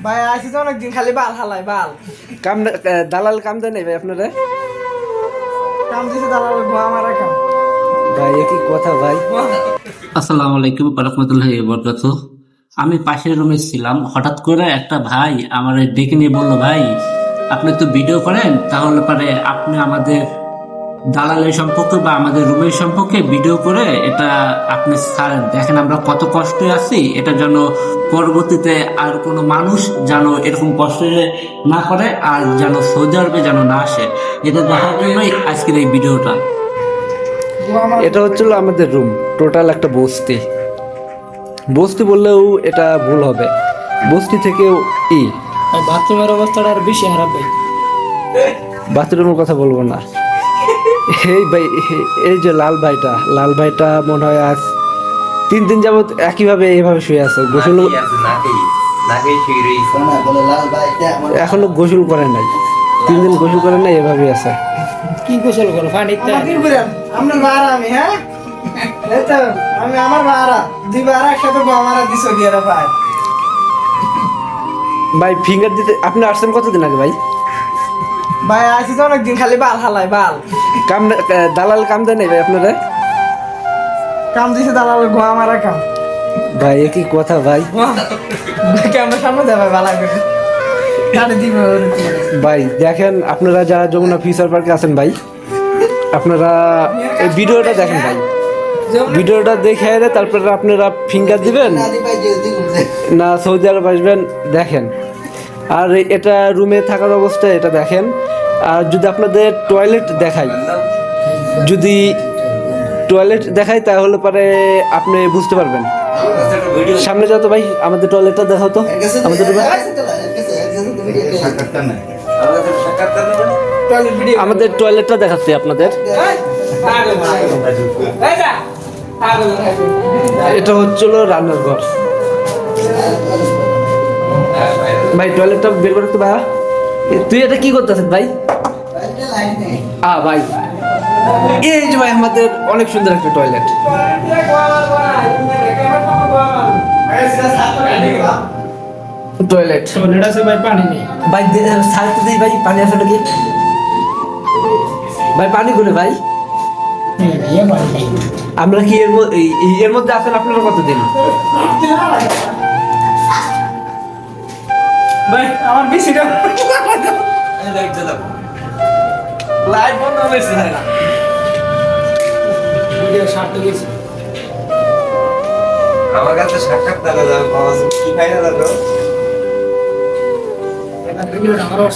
ভাই আসি তো অনেকদিন খালি বাল হালাই বাল কাম দালাল কাম দেয় নাই ভাই আপনারা? কাম দিছে দালাল গোয়া মারা কাম। ভাই এ কি কথা ভাই? আসসালামু আলাইকুম রাহমাতুল্লাহি ওয়া বারাকাতুহু। আমি পাশের রুমে ছিলাম, হঠাৎ করে একটা ভাই আমার ডেকে নিয়ে বলল, ভাই আপনি তো ভিডিও করেন, তাহলে পারে আপনি আমাদের দালালের সম্পর্কে বা আমাদের রুমের সম্পর্কে ভিডিও করে এটা আপনি ছাড়েন, দেখেন আমরা কত কষ্টে আছি, এটা যেন পরবর্তীতে আর কোনো মানুষ যেন এরকম কষ্ট না করে আর যেন সৌদি আরবে যেন না আসে। এটা দেখার জন্যই আজকের এই ভিডিওটা। এটা হচ্ছিল আমাদের রুম, টোটাল একটা বস্তি। বস্তি বললেও এটা ভুল হবে, বস্তি থেকেও বাথরুমের অবস্থাটা আর বেশি খারাপ ভাই। বাথরুমের কথা বলবো না। এই ভাই, এই যে লাল ভাইটা মনে হয় আজ 3 দিন যাবত একইভাবে এইভাবে শুয়ে আছে। এখনো গোসল করে নাই, 3 দিন গোসল করে নাই, এভাবে আছে। কি গোসল করো পানিতে? আমরা বারা আমি হ্যাঁ এই তো আমি আমার বারা দুই বারা একসাথে গোয়া মারা দিছো গিয়ে রে ভাই। ভাই ফিঙ্গার দিতে আপনি আসছেন কতদিন আগে ভাই? ভাই আসি তো অনেকদিন খালি বাল হালাই বাল কাম দালাল কাম দেয় নাই ভাই আপনারা? কাম দিছে দালাল গোয়া মারা কাম। ভাই এ কি কথা ভাই? ক্যামেরার সামনে দেবে বালা করে কাটে দিবে ওরে। ভাই দেখেন, আপনারা যারা যমুনা ফিউচার পার্কে আছেন ভাই, আপনারা এই ভিডিওটা দেখেন ভাই। ভিডিওটা দেখে তারপরে আপনারা ফিঙ্গার দিবেন না সৌদি আরব আসবেন দেখেন। আর এটা রুমে থাকার অবস্থায় এটা দেখেন। আর যদি আপনাদের টয়লেট দেখাই তাহলে পরে আপনি বুঝতে পারবেন। সামনে যাও তো ভাই, আমাদের টয়লেটটা দেখাও তো। আমাদের টয়লেটটা দেখাচ্ছি আপনাদের। এটা হচ্ছিল রান্নার ঘর। ভাই টয়লেটটা বের করে তো ভাই। তুই এটা কি করতেছিস ভাই? ভাই এই যে ভাই আমাদের অনেক সুন্দর একটা টয়লেট। টয়লেট আছে ভাই, পানি নেই ভাই, সাইডে দিই ভাই, পানি আছে নাকি ভাই? পানি করে ভাই। আমরা কি এর মধ্যে আছেন আপনারা কতদিন? ভাই আমার বেশিটা লাইট বন্ধ হয়েছে না ভিডিও শার্ট গেছে। আমার কাছে সাক্ষাৎ দাদা কি খাই না দাদা ভিডিওটা আমার